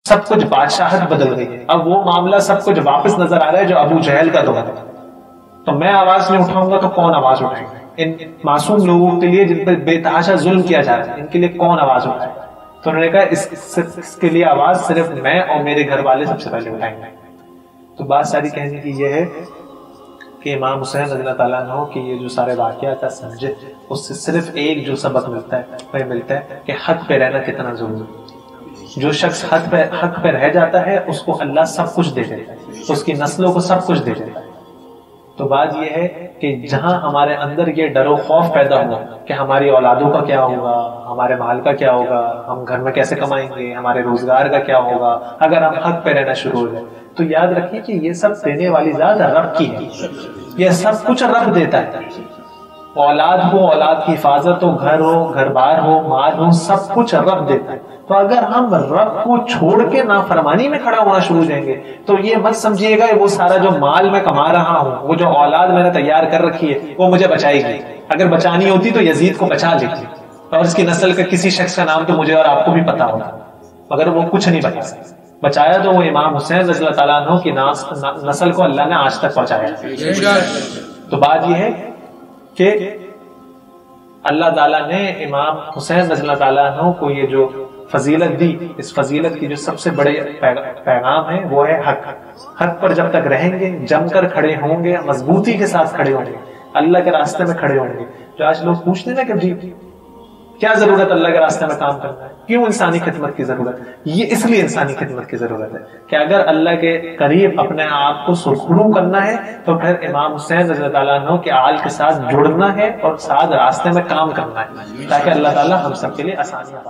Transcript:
سب کچھ بادشاہت بدل گئی ہے، اب وہ معاملہ سب کچھ واپس نظر آ رہا ہے جو ابو جہل کا دور ہے. تو میں آواز نہیں اٹھاؤں گا تو کون آواز اٹھائے گا؟ ان معصوم لوگوں کے لیے جن پر بے تحاشا ظلم کیا جا رہا ہے، ان کے لیے کون آواز اٹھائے گا؟ تو انہوں نے کہا اس کے لیے آواز صرف میں اور میرے گھر والے سب سے پہلے اٹھائیں گے. تو بات ساری کہنے کی یہ ہے کہ امام حسین رضی اللہ تعالیٰ عنہ کہ یہ جو سارے واقعات سمجھے، اس سے صرف ایک جو سبق ملتا ہے وہ ملتا ہے کہ حق پہ رہنا کتنا ضروری ہے. جو شخص حق پہ رہ جاتا ہے اس کو اللہ سب کچھ دے دیتا ہے، اس کی نسلوں کو سب کچھ دے دیتا ہے. تو بات یہ ہے کہ جہاں ہمارے اندر یہ ڈر و خوف پیدا ہوا کہ ہماری اولادوں کا کیا ہوگا، ہمارے مال کا کیا ہوگا، ہم گھر میں کیسے کمائیں گے، ہمارے روزگار کا کیا ہوگا اگر ہم حق پہ رہنا شروع ہو جائے، تو یاد رکھیے کہ یہ سب دینے والی ذات رب کی ہے. یہ سب کچھ رب دیتا ہے. اولاد ہو، اولاد کی حفاظت ہو، گھر ہو، گھر بار ہو، مال ہو، سب کچھ رب دیتا ہے. تو اگر ہم رب کو چھوڑ کے نافرمانی میں کھڑا ہونا شروع ہو جائیں گے تو یہ مت سمجھیے گا وہ سارا جو مال میں کما رہا ہوں، وہ جو اولاد میں نے تیار کر رکھی ہے وہ مجھے بچائے گی. اگر بچانی ہوتی تو یزید کو بچا لیتی، اور اس کی نسل کا کسی شخص کا نام تو مجھے اور آپ کو بھی پتا ہوگا، مگر وہ کچھ نہیں بتا سکتا. بچایا تو وہ امام حسین رضی اللہ تعالیٰ عنہ کی نسل کو اللہ نے آج تک پہنچایا. تو بات یہ ہے کہ اللہ تعالیٰ نے امام حسین رضی اللہ تعالیٰ عنہ کو یہ جو فضیلت دی، اس فضیلت کی جو سب سے بڑے پیغام ہے وہ ہے حق. حق پر جب تک رہیں گے، جم کر کھڑے ہوں گے، مضبوطی کے ساتھ کھڑے ہوں گے، اللہ کے راستے میں کھڑے ہوں گے. جو آج لوگ پوچھتے ہیں نا کہ جی کیا ضرورت اللہ کے راستے میں کام کرنا ہے، کیوں انسانی خدمت کی ضرورت ہے؟ یہ اس لیے انسانی خدمت کی ضرورت ہے کہ اگر اللہ کے قریب اپنے آپ کو سرخرو کرنا ہے تو پھر امام حسین رضی اللہ تعالیٰ عنہ کے آل کے ساتھ جڑنا ہے اور ساتھ راستے میں کام کرنا ہے تاکہ اللہ تعالیٰ ہم سب کے لیے آسانیاں